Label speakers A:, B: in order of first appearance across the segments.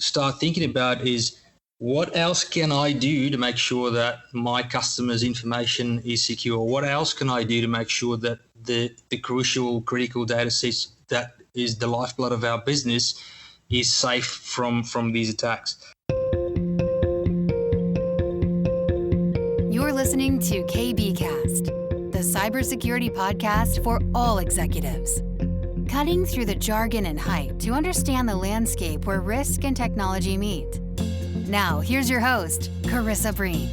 A: start thinking about is, what else can I do to make sure that my customers' information is secure? What else can I do to make sure that the critical data sets that is the lifeblood of our business is safe from these attacks?
B: You're listening to KBcast, the cybersecurity podcast for all executives. Cutting through the jargon and hype to understand the landscape where risk and technology meet. Now, here's your host, Carissa Breen.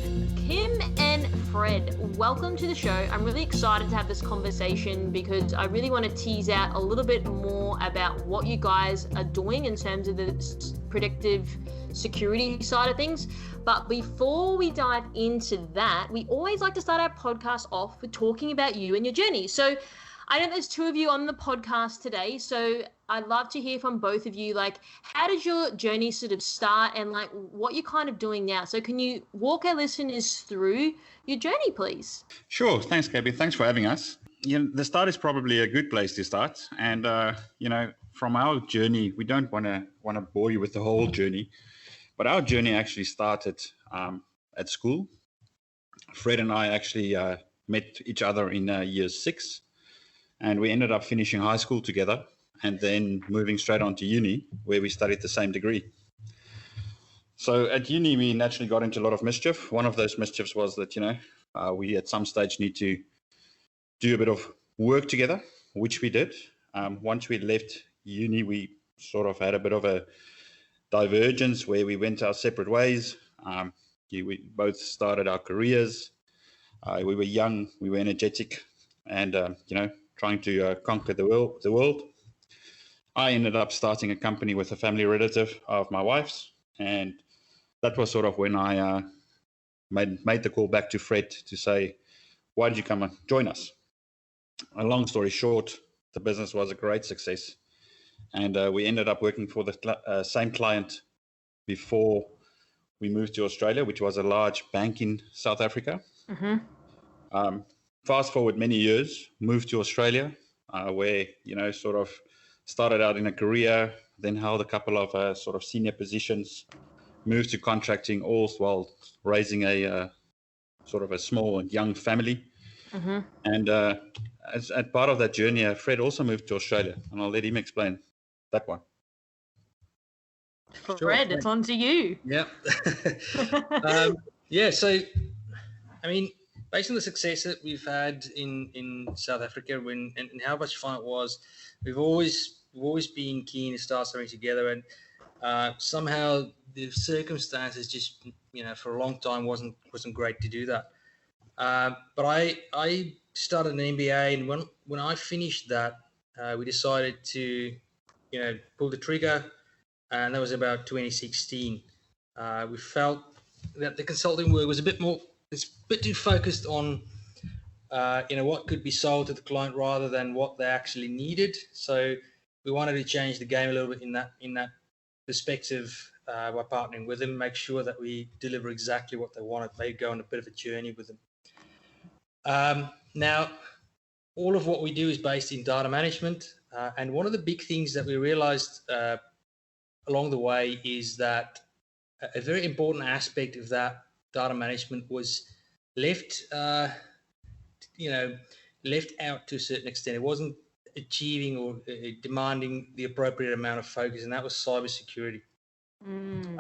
C: Kim and Fred, welcome to the show. I'm really excited to have this conversation because I really want to tease out a little bit more about what you guys are doing in terms of the predictive security side of things. But before we dive into that, we always like to start our podcast off with talking about you and your journey. So I know there's two of you on the podcast today, so I'd love to hear from both of you. Like, how did your journey sort of start and like what you're kind of doing now? So can you walk our listeners through your journey, please?
D: Sure. Thanks, Gabby. Thanks for having us. The start is probably a good place to start. And, from our journey, we don't want to bore you with the whole journey, but our journey actually started at school. Fred and I actually met each other in year 6. And we ended up finishing high school together and then moving straight on to uni, where we studied the same degree. So at uni, we naturally got into a lot of mischief. One of those mischiefs was that, we at some stage need to do a bit of work together, which we did. Once we left uni, we sort of had a bit of a divergence where we went our separate ways. We both started our careers. We were young, we were energetic, and, trying to conquer the world. I ended up starting a company with a family relative of my wife's, and that was sort of when I made the call back to Fred to say, why did you come and join us? A long story short, the business was a great success, and we ended up working for the same client before we moved to Australia, which was a large bank in South Africa. Mm-hmm. Fast forward many years, moved to Australia, where, sort of started out in a career, then held a couple of sort of senior positions, moved to contracting, all while raising a sort of a small and young family. Mm-hmm. And as part of that journey, Fred also moved to Australia, and I'll let him explain that one.
C: Fred, sure. It's on to you.
A: Yeah. So, I mean, based on the success that we've had in South Africa and how much fun it was, we've always been keen to start something together, and somehow the circumstances just, for a long time wasn't great to do that. But I started an MBA, and when I finished that, we decided to, pull the trigger, and that was about 2016. We felt that the consulting work was it's a bit too focused on, what could be sold to the client rather than what they actually needed. So we wanted to change the game a little bit in that perspective by partnering with them, make sure that we deliver exactly what they wanted. Maybe go on a bit of a journey with them. Now, all of what we do is based in data management, and one of the big things that we realized along the way is that a very important aspect of that data management was left out to a certain extent. It wasn't achieving or demanding the appropriate amount of focus, and that was cybersecurity. And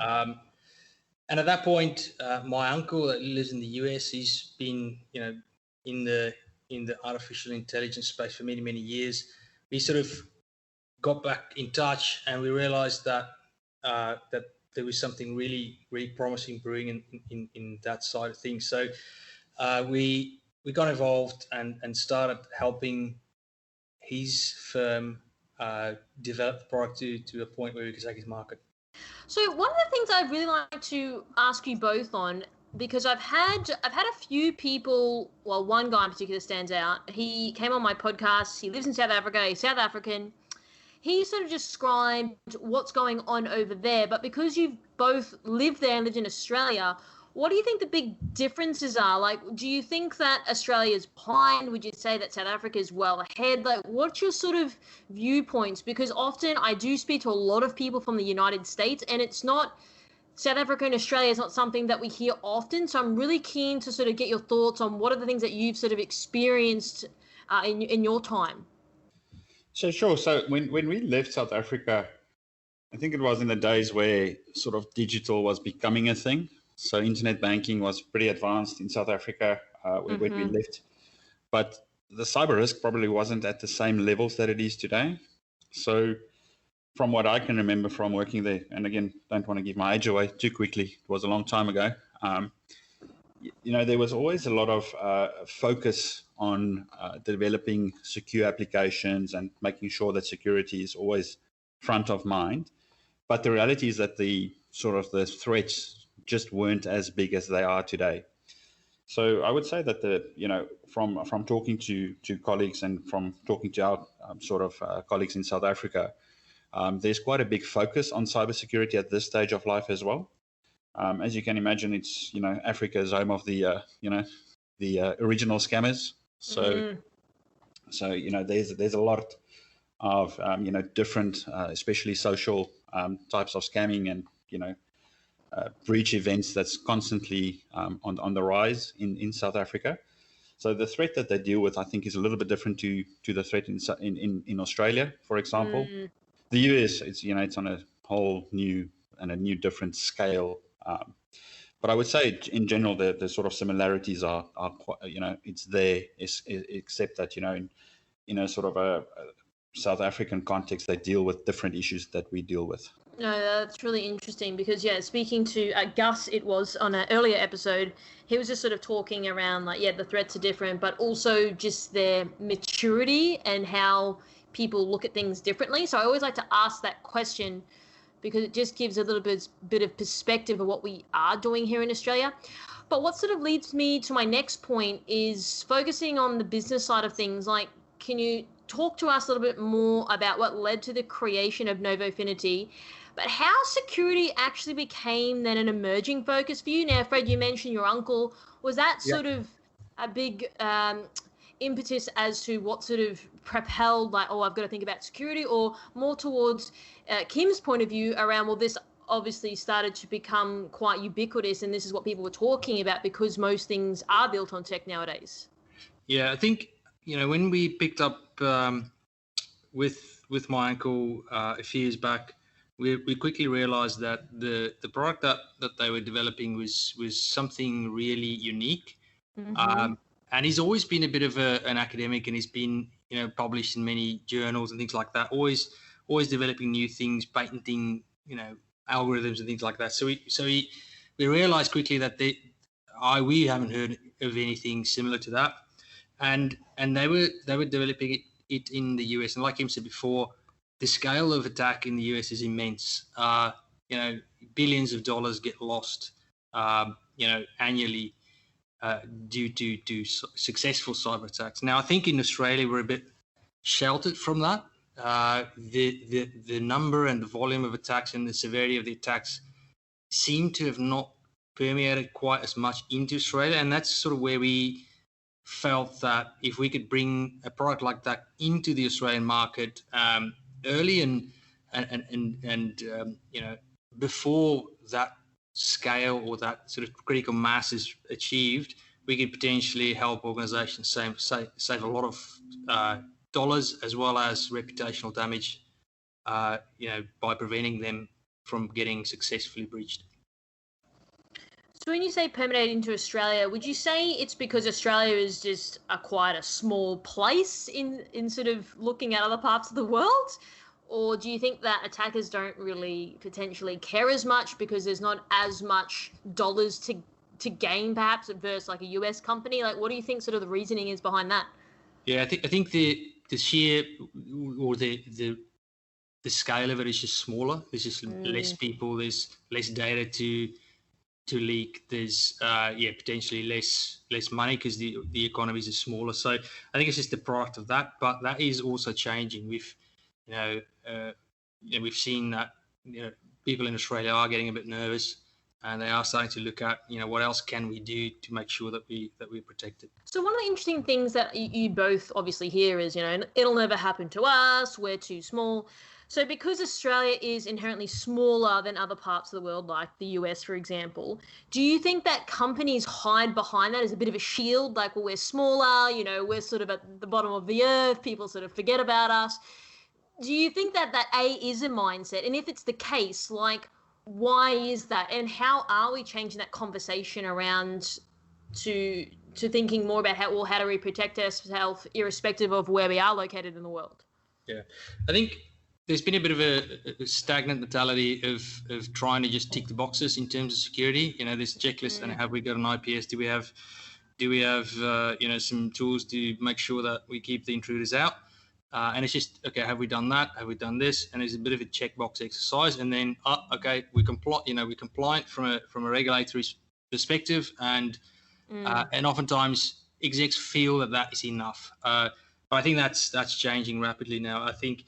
A: at that point, my uncle that lives in the US, he's been, in the artificial intelligence space for many, many years. We sort of got back in touch, and we realized that there was something really, really promising brewing in that side of things. So we got involved and started helping his firm develop the product to a point where we could take it to market.
C: So one of the things I'd really like to ask you both on, because I've had a few people, well, one guy in particular stands out. He came on my podcast. He lives in South Africa. He's South African. He sort of described what's going on over there, but because you've both lived there and lived in Australia, What do you think the big differences are? Like, do you think that Australia is behind? Would you say that South Africa is well ahead? Like, what's your sort of viewpoints? Because often I do speak to a lot of people from the United States, and it's not South Africa and Australia is not something that we hear often. So I'm really keen to sort of get your thoughts on what are the things that you've sort of experienced in your time.
D: So sure. So when we left South Africa, I think it was in the days where sort of digital was becoming a thing. So internet banking was pretty advanced in South Africa when we left. But the cyber risk probably wasn't at the same levels that it is today. So from what I can remember from working there, and again, don't want to give my age away too quickly, it was a long time ago. There was always a lot of focus on developing secure applications and making sure that security is always front of mind. But the reality is that the threats just weren't as big as they are today. So I would say that from talking to colleagues and from talking to our colleagues in South Africa, there's quite a big focus on cybersecurity at this stage of life as well. As you can imagine, it's Africa is home of the original scammers. So there's a lot of different, especially social types of scamming and breach events that's constantly on the rise in South Africa. So the threat that they deal with, I think, is a little bit different to the threat in Australia, for example. The US, it's on a whole new and a new different scale. But I would say, in general, the sort of similarities are it's there, except that in a sort of a South African context, they deal with different issues that we deal with.
C: No, that's really interesting because, speaking to Gus, it was on an earlier episode, he was just sort of talking around the threats are different, but also just their maturity and how people look at things differently. So I always like to ask that question because it just gives a little bit of perspective of what we are doing here in Australia. But what sort of leads me to my next point is focusing on the business side of things. Like, can you talk to us a little bit more about what led to the creation of Novofinity, but how security actually became then an emerging focus for you? Now, Fred, you mentioned your uncle. Was that sort of a big impetus as to what sort of propelled, I've got to think about security, or more towards Kim's point of view around, this obviously started to become quite ubiquitous and this is what people were talking about because most things are built on tech nowadays?
A: Yeah, I think, when we picked up with my uncle a few years back, we quickly realized that the product that they were developing was something really unique. And he's always been a bit of an academic, and he's been published in many journals and things like that, always developing new things, patenting algorithms and things like that. So we realized quickly that we haven't heard of anything similar to that. And they were developing it in the US, and like Kim said before, the scale of attack in the US is immense. Billions of dollars get lost, annually due to successful cyber attacks. Now, I think in Australia we're a bit sheltered from that. The number and the volume of attacks and the severity of the attacks seem to have not permeated quite as much into Australia, and that's sort of where we felt that if we could bring a product like that into the Australian market early and before that scale or that sort of critical mass is achieved, we could potentially help organizations save a lot of dollars as well as reputational damage, by preventing them from getting successfully breached.
C: So when you say permeate into Australia, would you say it's because Australia is just quite a small place in sort of looking at other parts of the world? Or do you think that attackers don't really potentially care as much because there's not as much dollars to gain perhaps versus like a US company? Like, what do you think sort of the reasoning is behind that?
A: Yeah, I think the sheer or the scale of it is just smaller. There's just less people. There's less data to leak. There's potentially less money because the economies are smaller. So I think it's just the product of that. But that is also changing. We've seen that people in Australia are getting a bit nervous and they are starting to look at, what else can we do to make sure that we're protected.
C: So one of the interesting things that you both obviously hear is, it'll never happen to us, we're too small. So because Australia is inherently smaller than other parts of the world, like the US, for example, do you think that companies hide behind that as a bit of a shield? Like, well, we're smaller, we're sort of at the bottom of the earth, people sort of forget about us. Do you think that A is a mindset? And if it's the case, like, why is that? And how are we changing that conversation around to thinking more about how do we protect ourselves irrespective of where we are located in the world?
A: Yeah, I think there's been a bit of a stagnant mentality of trying to just tick the boxes in terms of security. This checklist, and have we got an IPS? Do we have some tools to make sure that we keep the intruders out? And it's just, okay, have we done that? Have we done this? And there's a bit of a checkbox exercise, and then okay, we're compliant from a regulatory perspective, and oftentimes execs feel that is enough. But I think that's changing rapidly now. I think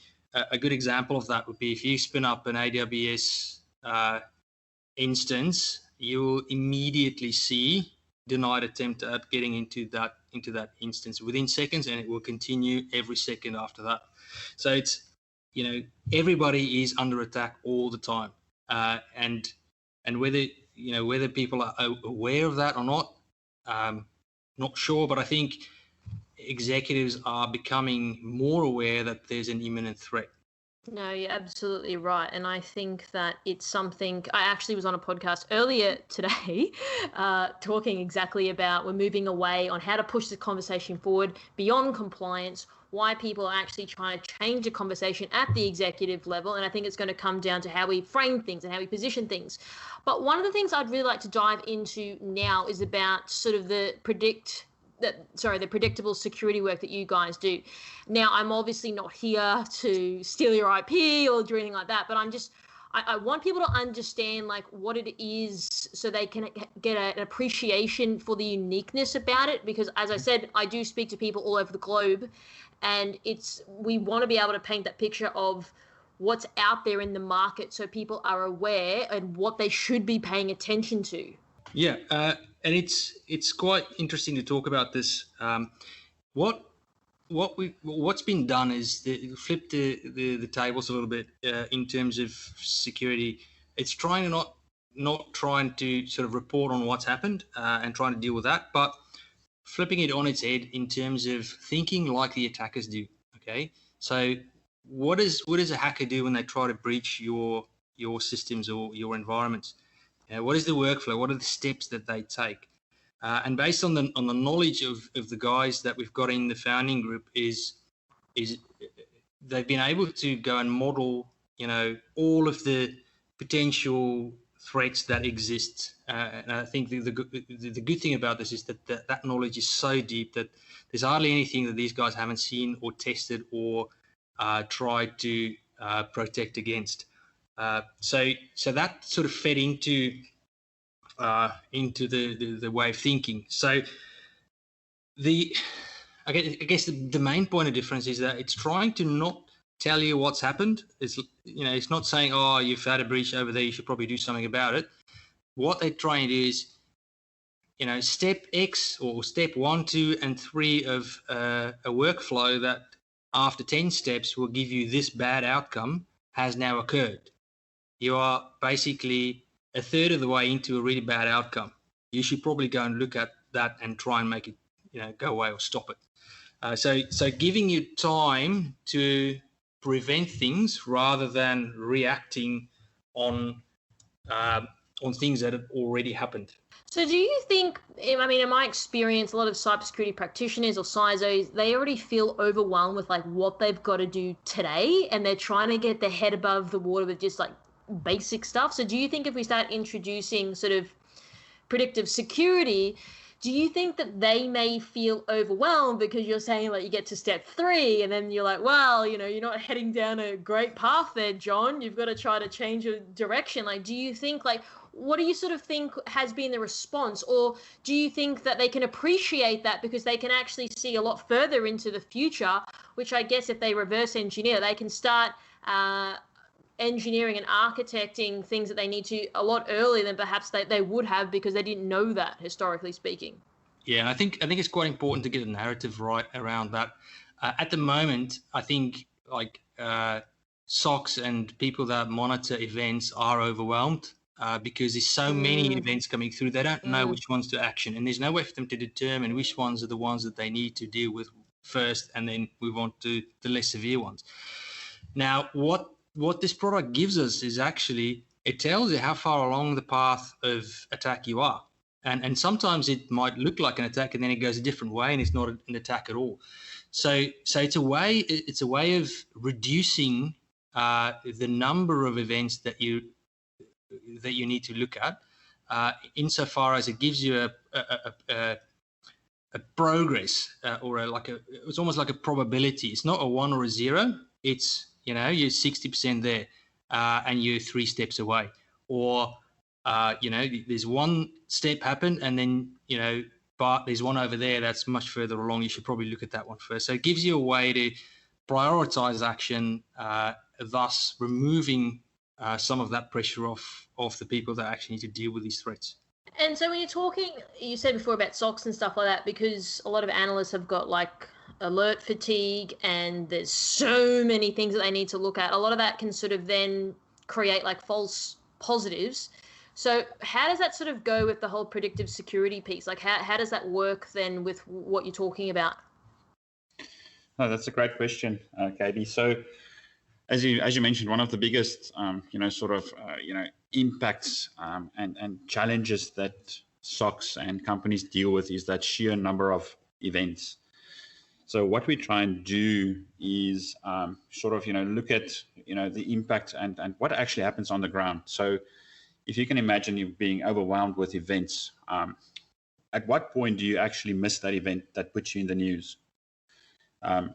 A: a good example of that would be if you spin up an AWS instance, you'll immediately see denied attempt at getting into that instance within seconds, and it will continue every second after that. So it's, everybody is under attack all the time, and whether people are aware of that or not, not sure, but I think executives are becoming more aware that there's an imminent threat.
C: No, you're absolutely right. And I think that it's something, I actually was on a podcast earlier today talking exactly about we're moving away on how to push the conversation forward beyond compliance, why people are actually trying to change the conversation at the executive level. And I think it's going to come down to how we frame things and how we position things. But one of the things I'd really like to dive into now is about sort of the predictable security work that you guys do. Now, I'm obviously not here to steal your IP or do anything like that, but I want people to understand like what it is so they can get an appreciation for the uniqueness about it. Because as I said, I do speak to people all over the globe, and we want to be able to paint that picture of what's out there in the market so people are aware and what they should be paying attention to.
A: Yeah, and it's quite interesting to talk about this. What's been done is flip the tables a little bit in terms of security. It's trying to not trying to sort of report on what's happened and trying to deal with that, but flipping it on its head in terms of thinking like the attackers do. Okay, so what does a hacker do when they try to breach your systems or your environments? What is the workflow? What are the steps that they take? And based on the knowledge of the guys that we've got in the founding group is they've been able to go and model, all of the potential threats that exist. And I think the good thing about this is that knowledge is so deep that there's hardly anything that these guys haven't seen or tested or tried to protect against. So that sort of fed into the way of thinking. So I guess the main point of difference is that it's trying to not tell you what's happened. It's not saying, oh, you've had a breach over there, you should probably do something about it. What they're trying to do is, step X or step 1, 2, and 3 of a workflow that after 10 steps will give you this bad outcome has now occurred. You are basically a third of the way into a really bad outcome. You should probably go and look at that and try and make it, go away or stop it. So giving you time to prevent things rather than reacting on things that have already happened.
C: So do you think, in my experience, a lot of cybersecurity practitioners or CISOs, they already feel overwhelmed with like what they've got to do today, and they're trying to get their head above the water with just like basic stuff. So do you think if we start introducing sort of predictive security, do you think that they may feel overwhelmed because you're saying like you get to step 3 and then you're like, well, you're not heading down a great path there, John. You've got to try to change your direction. Like, do you think what do you sort of think has been the response? Or do you think that they can appreciate that because they can actually see a lot further into the future, which I guess if they reverse engineer, they can start engineering and architecting things that they need to a lot earlier than perhaps they would have, because they didn't know that, historically speaking.
A: Yeah, and I think it's quite important to get the narrative right around that. At the moment, I think like SOCs and people that monitor events are overwhelmed because there's so many events coming through. They don't know which ones to action, and there's no way for them to determine which ones are the ones that they need to deal with first, and then move on to the less severe ones. Now, what this product gives us is actually, it tells you how far along the path of attack you are. And sometimes it might look like an attack and then it goes a different way and it's not an attack at all. So it's a way of reducing the number of events that you need to look at, insofar as it gives you a progress or it's almost like a probability. It's not a 1 or a 0. It's, you're 60% there and you're 3 steps away, or there's one step happened and then, but there's one over there that's much further along. You should probably look at that one first. So it gives you a way to prioritize action, thus removing some of that pressure off the people that actually need to deal with these threats.
C: And so when you're talking, you said before about SOCs and stuff like that, because a lot of analysts have got like alert fatigue and there's so many things that they need to look at. A lot of that can sort of then create like false positives. So how does that sort of go with the whole predictive security piece? Like how does that work then with what you're talking about?
D: Oh, that's a great question, KB. So as you mentioned, one of the biggest, impacts and challenges that SOCs and companies deal with is that sheer number of events. So what we try and do is look at, the impact and what actually happens on the ground. So if you can imagine you being overwhelmed with events, at what point do you actually miss that event that puts you in the news? And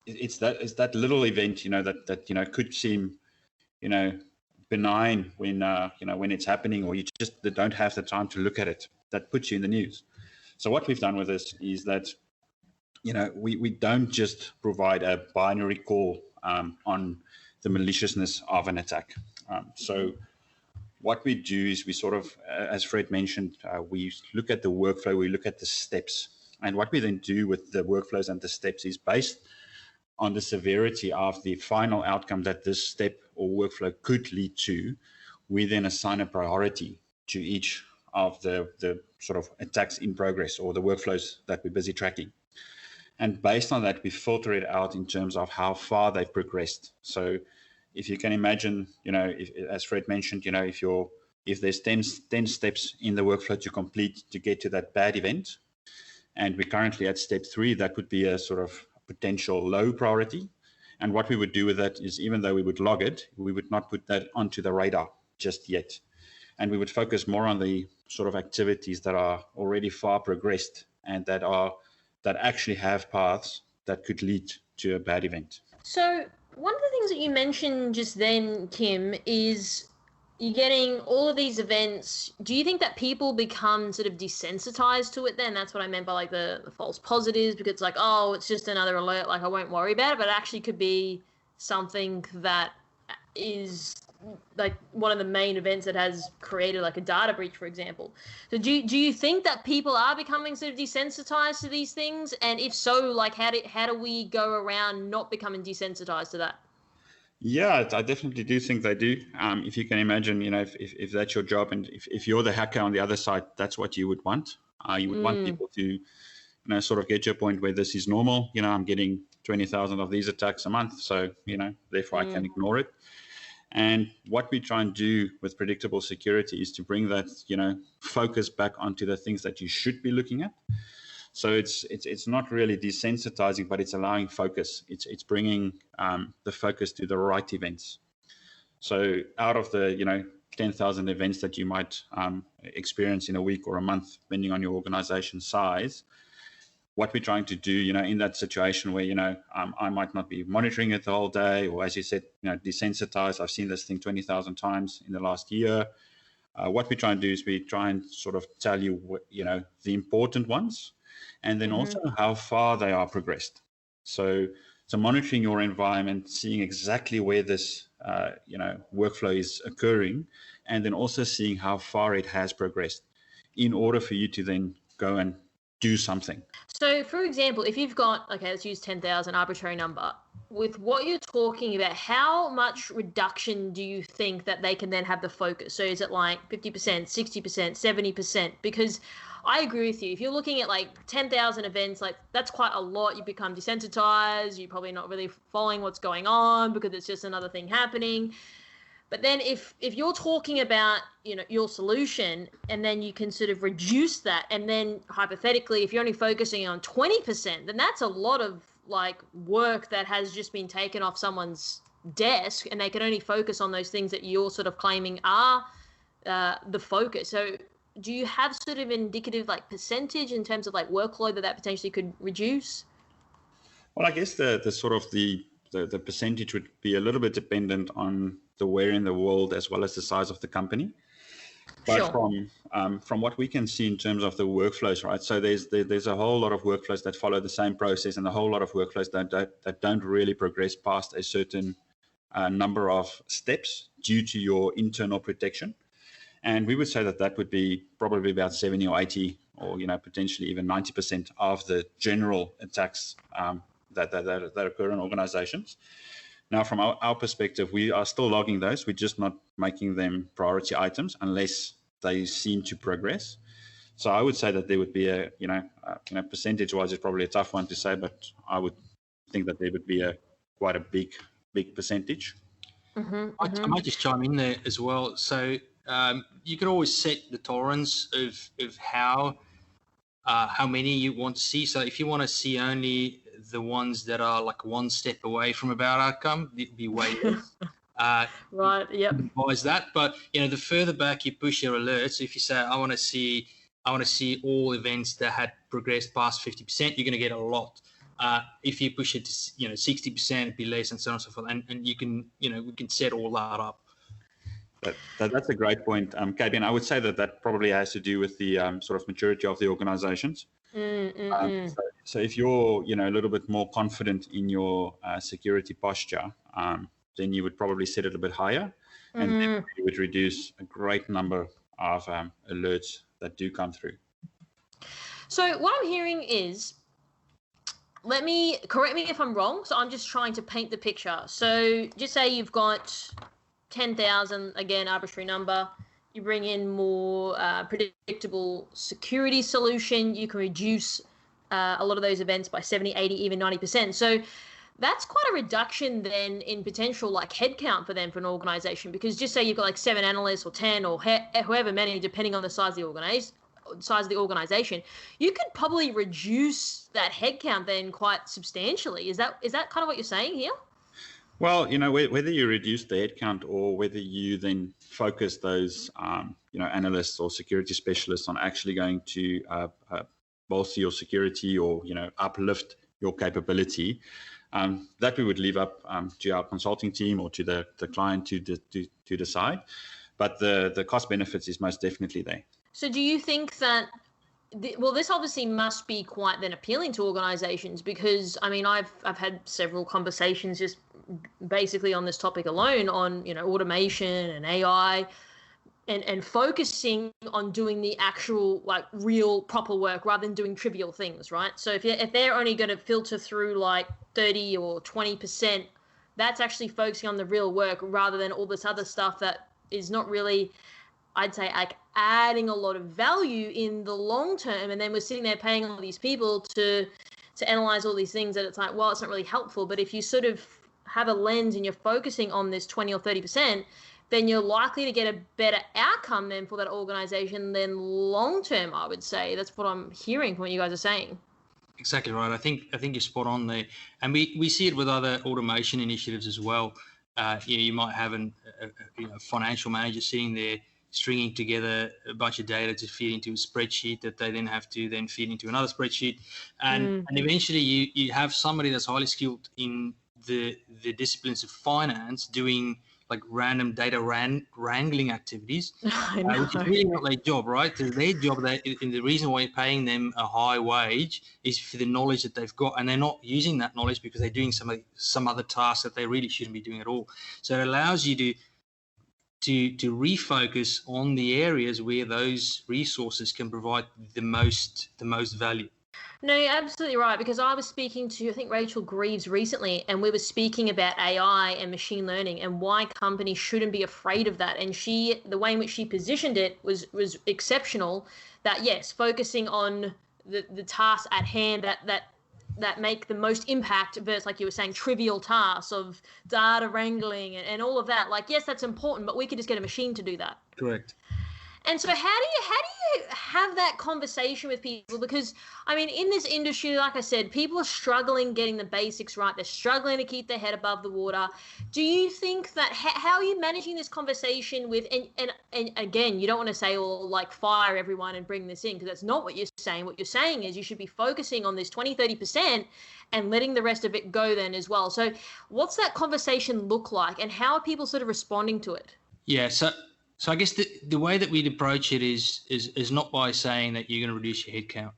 D: it's that little event, that could seem, benign when it's happening, or you just don't have the time to look at it, that puts you in the news. So what we've done with this is that, we don't just provide a binary call on the maliciousness of an attack. So what we do is we sort of, as Fred mentioned, we look at the workflow, we look at the steps. And what we then do with the workflows and the steps is based on the severity of the final outcome that this step or workflow could lead to. We then assign a priority to each of the sort of attacks in progress or the workflows that we're busy tracking. And based on that, we filter it out in terms of how far they've progressed. So if you can imagine, as Fred mentioned, if there's 10 steps in the workflow to complete to get to that bad event, and we're currently at step 3, that would be a sort of potential low priority. And what we would do with that is, even though we would log it, we would not put that onto the radar just yet. And we would focus more on the sort of activities that are already far progressed and that actually have paths that could lead to a bad event.
C: So one of the things that you mentioned just then, Kim, is you're getting all of these events. Do you think that people become sort of desensitized to it then? That's what I meant by like the false positives, because it's like, oh, it's just another alert, like I won't worry about it, but it actually could be something that is like one of the main events that has created like a data breach, for example. So do you think that people are becoming sort of desensitized to these things? And if so, like how do we go around not becoming desensitized to that?
D: Yeah, I definitely do think they do. If you can imagine, if that's your job, and if you're the hacker on the other side, that's what you would want. You would want people to, sort of get to a point where this is normal. I'm getting 20,000 of these attacks a month, so therefore I can ignore it. And what we try and do with predictable security is to bring that, focus back onto the things that you should be looking at. So it's not really desensitizing, but it's allowing focus. It's bringing the focus to the right events. So out of the 10,000 events that you might experience in a week or a month, depending on your organization size, what we're trying to do, in that situation where I might not be monitoring it the whole day, or as you said, desensitized. I've seen this thing 20,000 times in the last year. What we try and do is we try and sort of tell you what, the important ones. And then also how far they are progressed. So So monitoring your environment, seeing exactly where this workflow is occurring, and then also seeing how far it has progressed in order for you to then go and do something.
C: So, for example, if you've got, okay, let's use 10,000, arbitrary number. With what you're talking about, how much reduction do you think that they can then have the focus? So is it like 50%, 60%, 70%? Because I agree with you. If you're looking at like 10,000 events, like that's quite a lot. You become desensitized. You're probably not really following what's going on because it's just another thing happening. But then if you're talking about, your solution, and then you can sort of reduce that, and then hypothetically, if you're only focusing on 20%, then that's a lot of like work that has just been taken off someone's desk, and they can only focus on those things that you're sort of claiming are the focus. So do you have sort of indicative like percentage in terms of like workload that potentially could reduce?
D: Well, I guess the percentage would be a little bit dependent on the where in the world as well as the size of the company. But
C: Sure.
D: from what we can see in terms of the workflows, right? So there's a whole lot of workflows that follow the same process, and a whole lot of workflows that don't really progress past a certain number of steps due to your internal protection. And we would say that would be probably about 70 or 80, or potentially even 90% of the general attacks that occur in organizations. Now, from our perspective, we are still logging those. We're just not making them priority items unless they seem to progress. So I would say that there would be a, percentage-wise, it's probably a tough one to say, but I would think that there would be quite a big percentage.
C: Mm-hmm,
A: I might just chime in there as well. So you can always set the tolerance of how many you want to see. So if you want to see only the ones that are like one step away from a bad outcome, it'd be way less.
C: Right. Yep.
A: Advise that, but the further back you push your alerts, if you say I want to see all events that had progressed past 50%, you're going to get a lot. If you push it to 60%, it'd be less, and so on and so forth. And you can we can set all that up.
D: That's a great point, KB. And I would say that probably has to do with the sort of maturity of the organizations. So if you're a little bit more confident in your security posture, then you would probably set it a bit higher, and then you would reduce a great number of alerts that do come through.
C: So what I'm hearing is, correct me if I'm wrong. So I'm just trying to paint the picture. So just say you've got 10,000, again, arbitrary number. You bring in more predictable security solution. You can reduce a lot of those events by 70, 80, even 90%. So that's quite a reduction then in potential like headcount for them for an organization, because just say you've got like 7 analysts or 10 or however many, depending on the size of the organization, you could probably reduce that headcount then quite substantially. Is that kind of what you're saying here?
D: Well, whether you reduce the headcount or whether you then focus those, analysts or security specialists on actually going to bolster your security or, uplift your capability, that we would leave up to our consulting team or to the client to decide. But the cost benefits is most definitely there. So
C: do you think that, this obviously must be quite then appealing to organizations, because I've had several conversations just basically on this topic alone, on automation and AI, and focusing on doing the actual like real proper work rather than doing trivial things, right? So if they're only going to filter through like 30 or 20%, that's actually focusing on the real work rather than all this other stuff that is not really, I'd say, like adding a lot of value in the long term. And then we're sitting there paying all these people to analyze all these things that it's like, well, it's not really helpful. But if you sort of have a lens and you're focusing on this 20 or 30%, then you're likely to get a better outcome then for that organization than long term, I would say. That's what I'm hearing from what you guys are saying.
A: Exactly right. I think you're spot on there. And we see it with other automation initiatives as well. You might have a financial manager sitting there stringing together a bunch of data to feed into a spreadsheet that they then have to then feed into another spreadsheet. And eventually you have somebody that's highly skilled in the disciplines of finance doing like random data wrangling activities,
C: I know.
A: which is really not their job, right? So their job, and the reason why you're paying them a high wage is for the knowledge that they've got, and they're not using that knowledge because they're doing some other tasks that they really shouldn't be doing at all. So it allows you to refocus on the areas where those resources can provide the most value.
C: No, you're absolutely right, because I was speaking to, I think, Rachel Greaves recently, and we were speaking about AI and machine learning and why companies shouldn't be afraid of that. And the way in which she positioned it was exceptional, that yes, focusing on the tasks at hand that make the most impact versus, like you were saying, trivial tasks of data wrangling and all of that. Like, yes, that's important, but we could just get a machine to do that.
A: Correct.
C: And so how do you have that conversation with people? Because, I mean, in this industry, like I said, people are struggling getting the basics right. They're struggling to keep their head above the water. Do you think that, how are you managing this conversation with, and again, you don't want to say, well, like, fire everyone and bring this in, because that's not what you're saying. What you're saying is you should be focusing on this 20-30% and letting the rest of it go then as well. So what's that conversation look like, and how are people sort of responding to it?
A: Yeah, so I guess the way that we'd approach it is not by saying that you're going to reduce your headcount.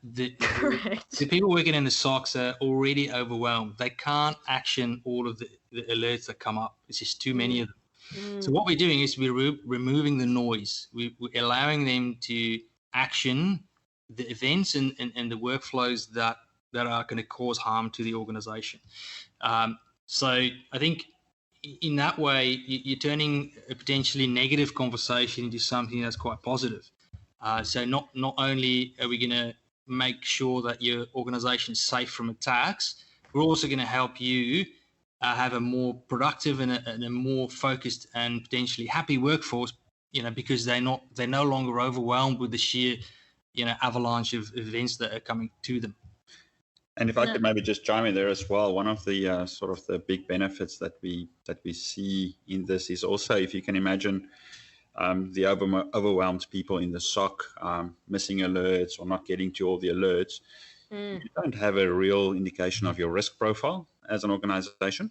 A: The people working in the SOCs are already overwhelmed. They can't action all of the alerts that come up. It's just too many of them. So what we're doing is we're removing the noise. We're allowing them to action the events and the workflows that are going to cause harm to the organization. So I think in that way, you're turning a potentially negative conversation into something that's quite positive. So not only are we going to make sure that your organization is safe from attacks, we're also going to help you have a more productive and a more focused and potentially happy workforce, because they're no longer overwhelmed with the sheer, avalanche of events that are coming to them.
D: And if I could maybe just chime in there as well, one of the sort of the big benefits that we see in this is also, if you can imagine, the overwhelmed people in the SOC missing alerts or not getting to all the alerts, you don't have a real indication of your risk profile as an organization.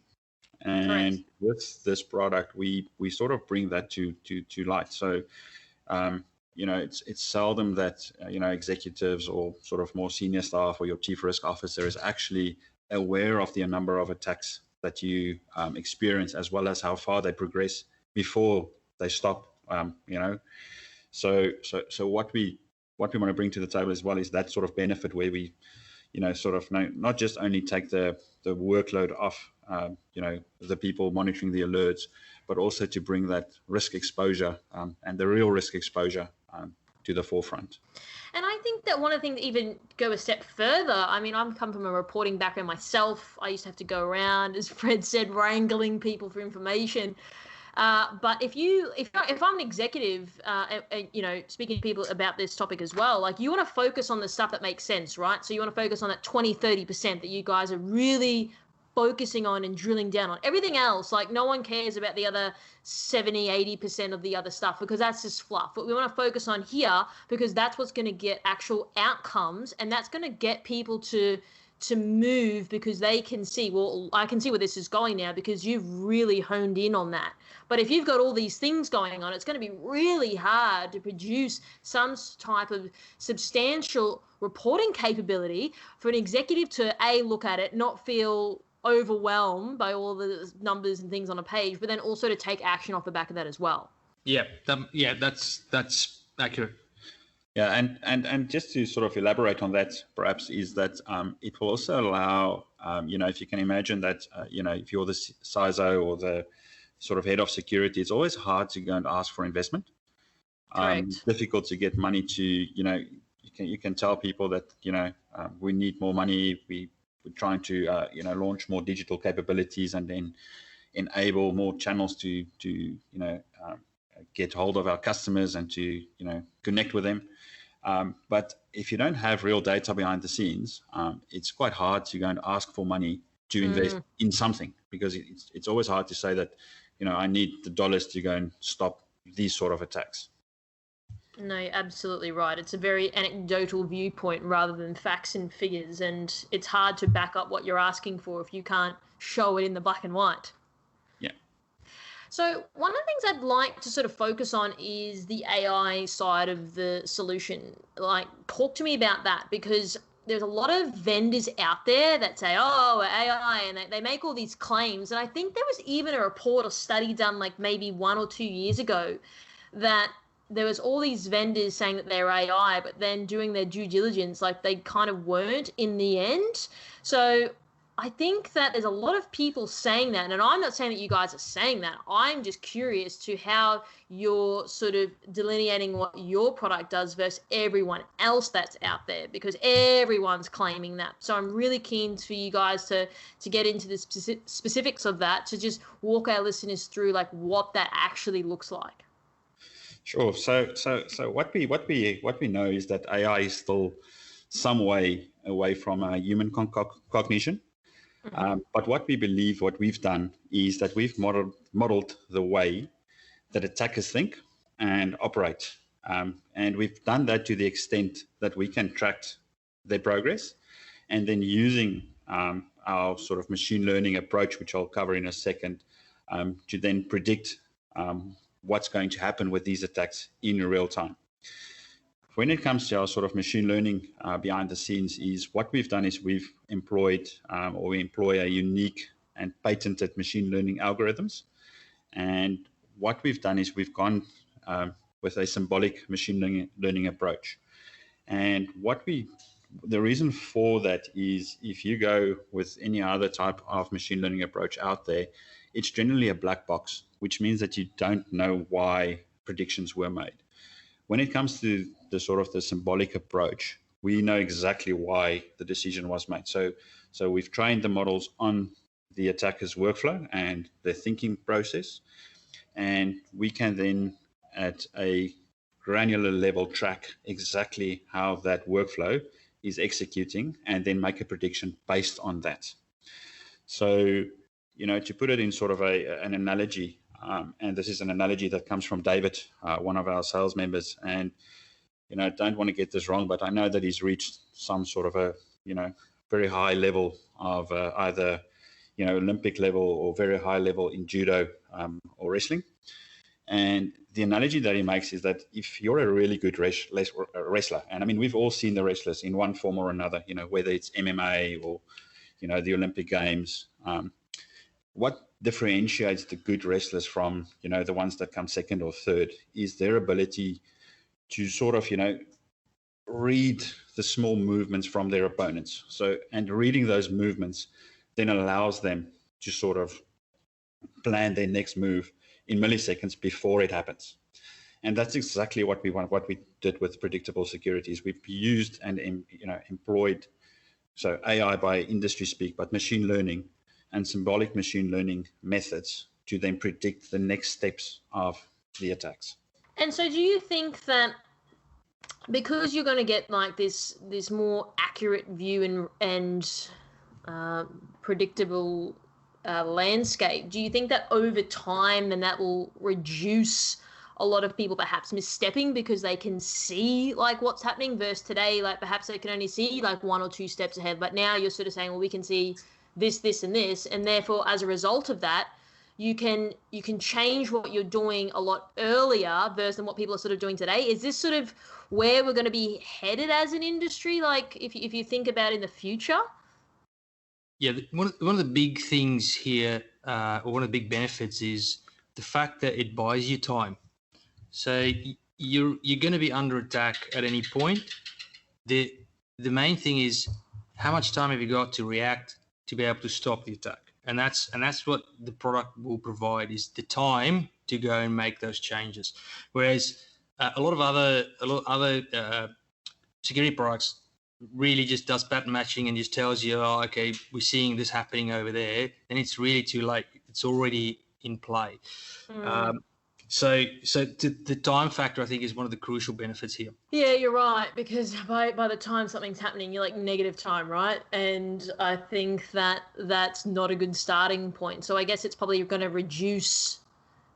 D: And
C: Correct.
D: With this product, we sort of bring that to light. So it's seldom that executives or sort of more senior staff or your chief risk officer is actually aware of the number of attacks that you experience, as well as how far they progress before they stop. So what we want to bring to the table as well is that sort of benefit where we sort of not just only take the workload off the people monitoring the alerts, but also to bring that risk exposure and the real risk exposure to the forefront.
C: And I think that one of the things that even go a step further, I mean, I've come from a reporting background myself. I used to have to go around, as Fred said, wrangling people for information. But if I'm an executive, speaking to people about this topic as well, like, you want to focus on the stuff that makes sense, right? So you want to focus on that 20-30% that you guys are really focusing on and drilling down on. Everything else, like, no one cares about the other 70-80% of the other stuff, because that's just fluff. But we want to focus on here because that's what's going to get actual outcomes, and that's going to get people to move, because they can see, well, I can see where this is going now because you've really honed in on that. But if you've got all these things going on, it's going to be really hard to produce some type of substantial reporting capability for an executive to look at it, not feel overwhelmed by all the numbers and things on a page, but then also to take action off the back of that as well.
A: That's accurate.
D: Yeah, and just to sort of elaborate on that, perhaps, is that it will also allow, if you can imagine that, if you're the CISO or the sort of head of security, it's always hard to go and ask for investment.
C: Correct.
D: Difficult to get money to, you can tell people that, we need more money. We're trying to, launch more digital capabilities and then enable more channels to get hold of our customers and to, connect with them. But if you don't have real data behind the scenes, it's quite hard to go and ask for money to invest in something, because it's always hard to say that, I need the dollars to go and stop these sort of attacks.
C: No, absolutely right. It's a very anecdotal viewpoint rather than facts and figures, and it's hard to back up what you're asking for if you can't show it in the black and white.
D: Yeah.
C: So one of the things I'd like to sort of focus on is the AI side of the solution. Like, talk to me about that, because there's a lot of vendors out there that say, oh, AI, and they make all these claims. And I think there was even a report or study done like maybe 1 or 2 years ago that there was all these vendors saying that they're AI, but then doing their due diligence, like they kind of weren't in the end. So I think that there's a lot of people saying that, and I'm not saying that you guys are saying that. I'm just curious to how you're sort of delineating what your product does versus everyone else that's out there, because everyone's claiming that. So I'm really keen for you guys to get into the specifics of that, to just walk our listeners through like what that actually looks like.
D: Sure. So what we know is that AI is still some way away from human cognition. But what we believe, what we've done, is that we've modeled the way that attackers think and operate. And we've done that to the extent that we can track their progress, and then using our sort of machine learning approach, which I'll cover in a second, to then predict what's going to happen with these attacks in real time. When it comes to our sort of machine learning behind the scenes, is what we've done is we've employed we employ a unique and patented machine learning algorithms. And what we've done is we've gone with a symbolic machine learning approach. And the reason for that is, if you go with any other type of machine learning approach out there, it's generally a black box, which means that you don't know why predictions were made. When it comes to the sort of the symbolic approach, we know exactly why the decision was made. So we've trained the models on the attacker's workflow and their thinking process, and we can then at a granular level track exactly how that workflow is executing and then make a prediction based on that. So, to put it in sort of an analogy, and this is an analogy that comes from David, one of our sales members. And, don't want to get this wrong, but I know that he's reached some sort of a, very high level of either, Olympic level or very high level in judo or wrestling. And the analogy that he makes is that if you're a really good wrestler, and I mean, we've all seen the wrestlers in one form or another, whether it's MMA or, the Olympic Games, what differentiates the good wrestlers from, the ones that come second or third is their ability to sort of, read the small movements from their opponents. So, and reading those movements then allows them to sort of plan their next move in milliseconds before it happens. And that's exactly what we want. What we did with predictable securities, we've used and, employed, so AI by industry speak, but machine learning and symbolic machine learning methods to then predict the next steps of the attacks.
C: And so do you think that because you're going to get like this more accurate view and predictable landscape, do you think that over time then that will reduce a lot of people perhaps misstepping because they can see like what's happening versus today, like perhaps they can only see like 1 or 2 steps ahead, but now you're sort of saying, well, we can see this, and this, and therefore as a result of that, you can change what you're doing a lot earlier versus what people are sort of doing today. Is this sort of where we're going to be headed as an industry, like if you think about in the future?
A: Yeah, one of the big things here, or one of the big benefits, is the fact that it buys you time. So you're going to be under attack at any point. The main thing is how much time have you got to react to be able to stop the attack, and that's what the product will provide, is the time to go and make those changes. Whereas a lot of other security products really just does pattern matching and just tells you, oh, okay, we're seeing this happening over there, and it's really too late. It's already in play. So the time factor, I think, is one of the crucial benefits here.
C: Yeah, you're right, because by the time something's happening, you're like negative time, right? And I think that that's not a good starting point. So I guess it's probably going to reduce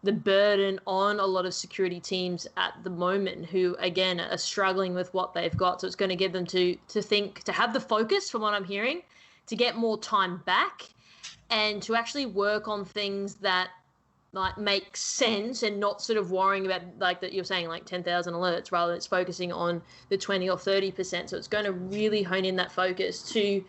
C: the burden on a lot of security teams at the moment who, again, are struggling with what they've got. So it's going to give them to think, to have the focus, from what I'm hearing, to get more time back and to actually work on things that like make sense and not sort of worrying about like that you're saying like 10,000 alerts rather than it's focusing on the 20 or 30%. So it's going to really hone in that focus to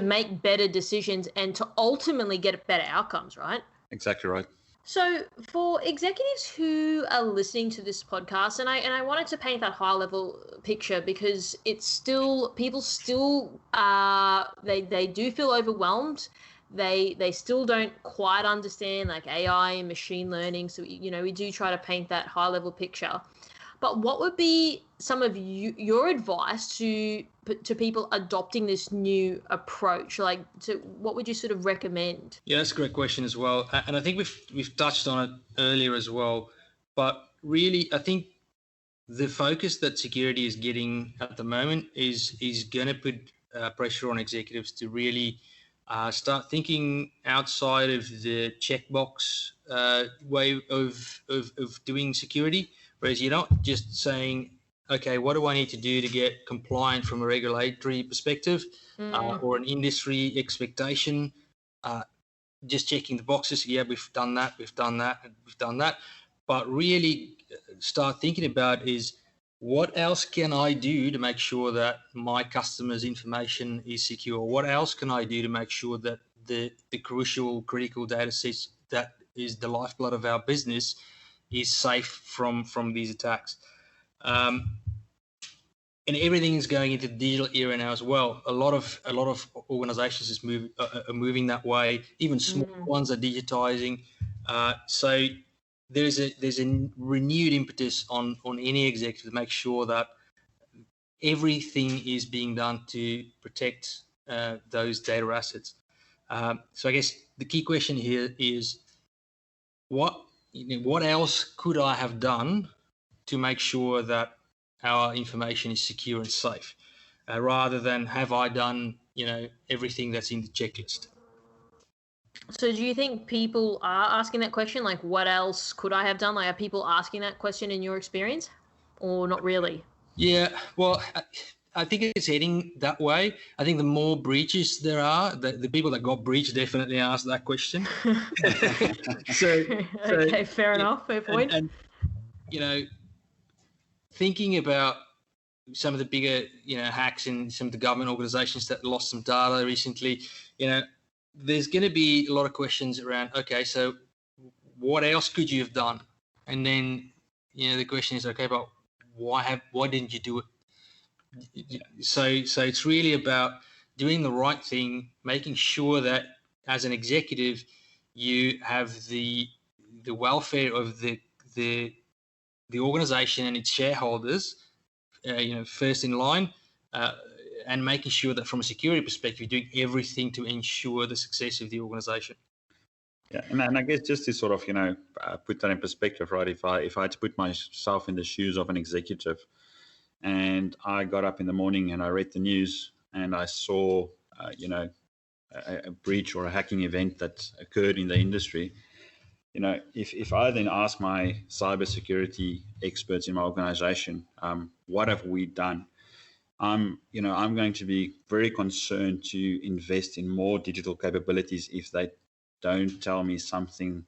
C: make better decisions and to ultimately get better outcomes, right?
D: Exactly right.
C: So for executives who are listening to this podcast, and I wanted to paint that high level picture because it's still, people still they do feel overwhelmed. They still don't quite understand like AI and machine learning. So, we do try to paint that high level picture. But what would be some of your advice to people adopting this new approach? Like, what would you sort of recommend?
A: Yeah, that's a great question as well. And I think we've touched on it earlier as well. But really, I think the focus that security is getting at the moment is going to put pressure on executives to really start thinking outside of the checkbox way of doing security. Whereas you're not just saying, okay, what do I need to do to get compliant from a regulatory perspective or an industry expectation? Just checking the boxes. Yeah, we've done that, we've done that, and we've done that. But really start thinking about is what else can I do to make sure that my customers' information is secure? What else can I do to make sure that the critical data sets that is the lifeblood of our business is safe from these attacks? And everything is going into the digital era now as well. A lot of organizations are moving that way. Even small ones are digitizing. So there's a renewed impetus on any executive to make sure that everything is being done to protect those data assets. So I guess the key question here is what else could I have done to make sure that our information is secure and safe, rather than have I done everything that's in the checklist.
C: So do you think people are asking that question, like what else could I have done? Like, are people asking that question in your experience, or not really?
A: Yeah, well, I think it's heading that way. I think the more breaches there are, the people that got breached definitely ask that question.
C: Okay, fair enough, fair point.
A: And thinking about some of the bigger, hacks in some of the government organizations that lost some data recently, there's going to be a lot of questions around, okay, so what else could you have done? And then, the question is, okay, but why didn't you do it? So it's really about doing the right thing, making sure that as an executive, you have the welfare of the organization and its shareholders, first in line, and making sure that from a security perspective, you're doing everything to ensure the success of the organization.
D: Yeah, and I guess just to sort of put that in perspective, right? If I had to put myself in the shoes of an executive, and I got up in the morning and I read the news and I saw a breach or a hacking event that occurred in the industry, if I then ask my cybersecurity experts in my organization, what have we done? I'm going to be very concerned to invest in more digital capabilities if they don't tell me something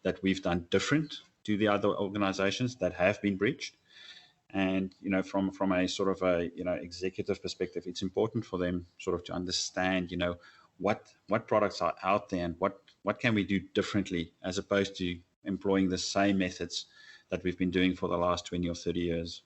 D: that we've done different to the other organizations that have been breached. And from a sort of a executive perspective, it's important for them sort of to understand what products are out there and what can we do differently, as opposed to employing the same methods that we've been doing for the last 20 or 30 years.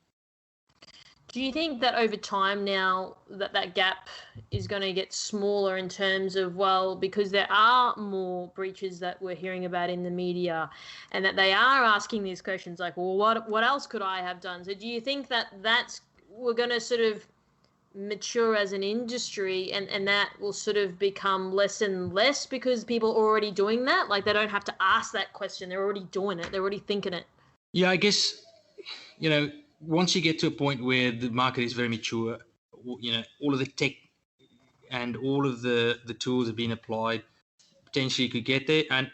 C: Do you think that over time now that gap is going to get smaller in terms of, well, because there are more breaches that we're hearing about in the media, and that they are asking these questions like, well, what else could I have done? So do you think that we're going to sort of mature as an industry, and that will sort of become less and less because people are already doing that? Like, they don't have to ask that question. They're already doing it. They're already thinking it.
A: Yeah, I guess, once you get to a point where the market is very mature, all of the tech and all of the tools have been applied, potentially you could get there. And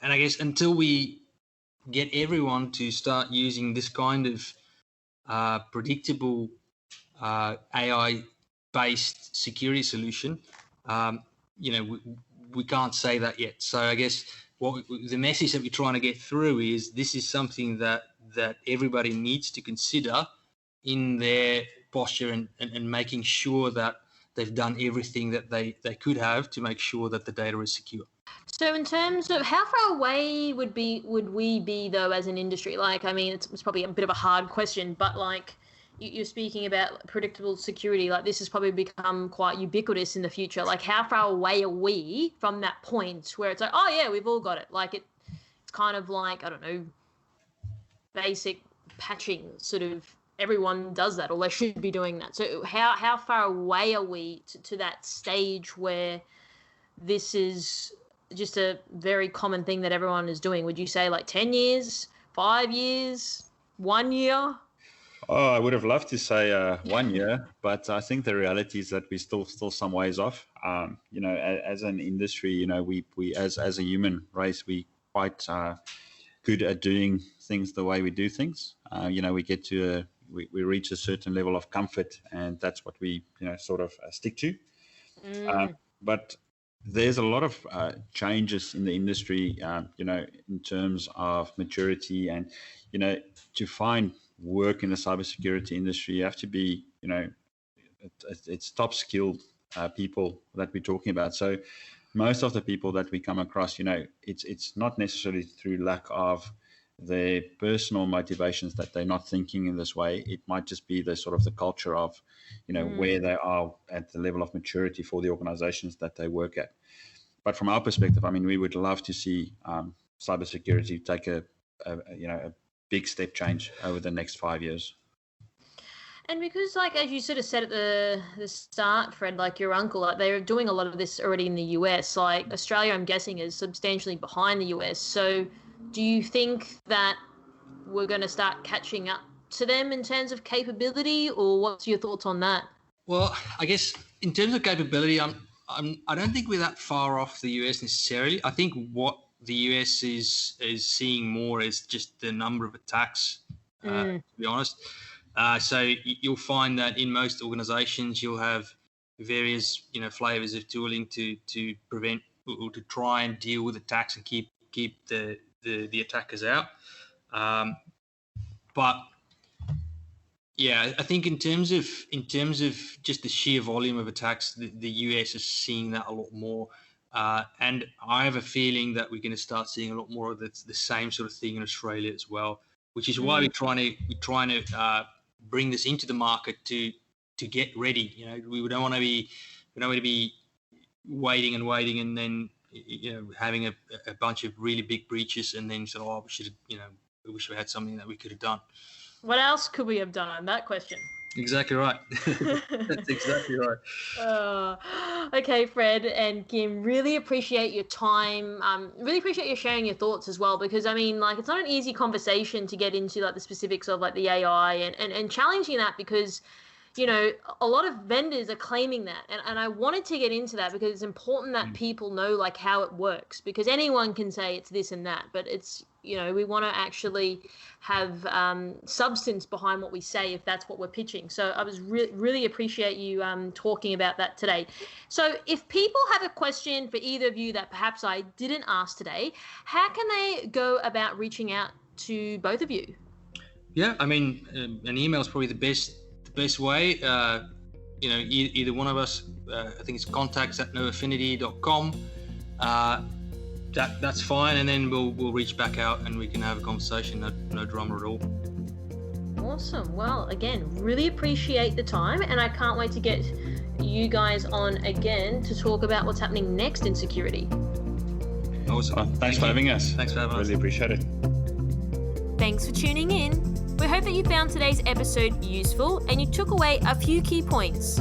A: I guess until we get everyone to start using this kind of predictable AI-based security solution, we can't say that yet. So I guess the message that we're trying to get through is this is something that everybody needs to consider in their posture and making sure that they've done everything that they could have to make sure that the data is secure.
C: So in terms of how far away would we be though as an industry? Like, I mean, it's probably a bit of a hard question, but like you're speaking about predictable security, like this has probably become quite ubiquitous in the future. Like how far away are we from that point where it's like, oh yeah, we've all got it. Like it's kind of like, I don't know, basic patching, sort of everyone does that or they should be doing that. So how far away are we to that stage where this is just a very common thing that everyone is doing? Would you say like 10 years, 5 years, 1 year?
D: Oh, I would have loved to say 1 year, but I think the reality is that we're still some ways off. As an industry, we as a human race, we quite good at doing things the way we do things. We get to we reach a certain level of comfort, and that's what we sort of stick to. But there's a lot of changes in the industry, in terms of maturity, and to find work in the cybersecurity industry, you have to be, it's top skilled people that we're talking about. So most of the people that we come across, it's not necessarily through lack of their personal motivations that they're not thinking in this way. It might just be the sort of the culture of, where they are at the level of maturity for the organizations that they work at. But from our perspective, I mean, we would love to see cybersecurity take a big step change over the next 5 years.
C: And because, like, as you sort of said at the start, Fred, like your uncle, like they're doing a lot of this already in the US. Like Australia, I'm guessing, is substantially behind the US. So do you think that we're going to start catching up to them in terms of capability, or what's your thoughts on that?
A: Well, I guess in terms of capability, I don't think we're that far off the US necessarily. I think what the US is seeing more is just the number of attacks, to be honest. So you'll find that in most organizations, you'll have various, flavors of tooling to prevent or to try and deal with attacks and keep the attackers out. But yeah, I think in terms of just the sheer volume of attacks, the US is seeing that a lot more. And I have a feeling that we're going to start seeing a lot more of the same sort of thing in Australia as well, which is why we're trying to bring this into the market to get ready. We don't want to be waiting and then having a bunch of really big breaches and then we should we wish we had something that we could have done.
C: What else could we have done on that question?
A: Exactly right. That's exactly right.
C: Okay, Fred and Kim, really appreciate your time. Really appreciate you sharing your thoughts as well, because I mean, like, it's not an easy conversation to get into like the specifics of like the AI and challenging that, because a lot of vendors are claiming that, and I wanted to get into that because it's important that people know like how it works, because anyone can say it's this and that, but it's we want to actually have substance behind what we say if that's what we're pitching. So I was really appreciate you talking about that today. So if people have a question for either of you that perhaps I didn't ask today, how can they go about reaching out to both of you? Yeah, I mean, an email is probably the best way. Either one of us, I think it's contacts@noaffinity.com. That's fine, and then we'll reach back out and we can have a conversation. No drama at all. Awesome. Well, again, really appreciate the time, and I can't wait to get you guys on again to talk about what's happening next in security. Awesome.
D: Thanks for having us.
A: Thanks for having us.
D: Really appreciate it.
C: Thanks for tuning in. We hope that you found today's episode useful and you took away a few key points.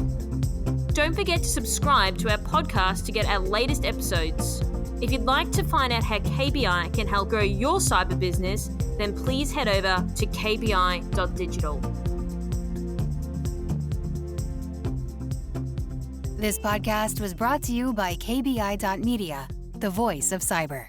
C: Don't forget to subscribe to our podcast to get our latest episodes. If you'd like to find out how KBI can help grow your cyber business, then please head over to kbi.digital.
B: This podcast was brought to you by KBI.media, the voice of cyber.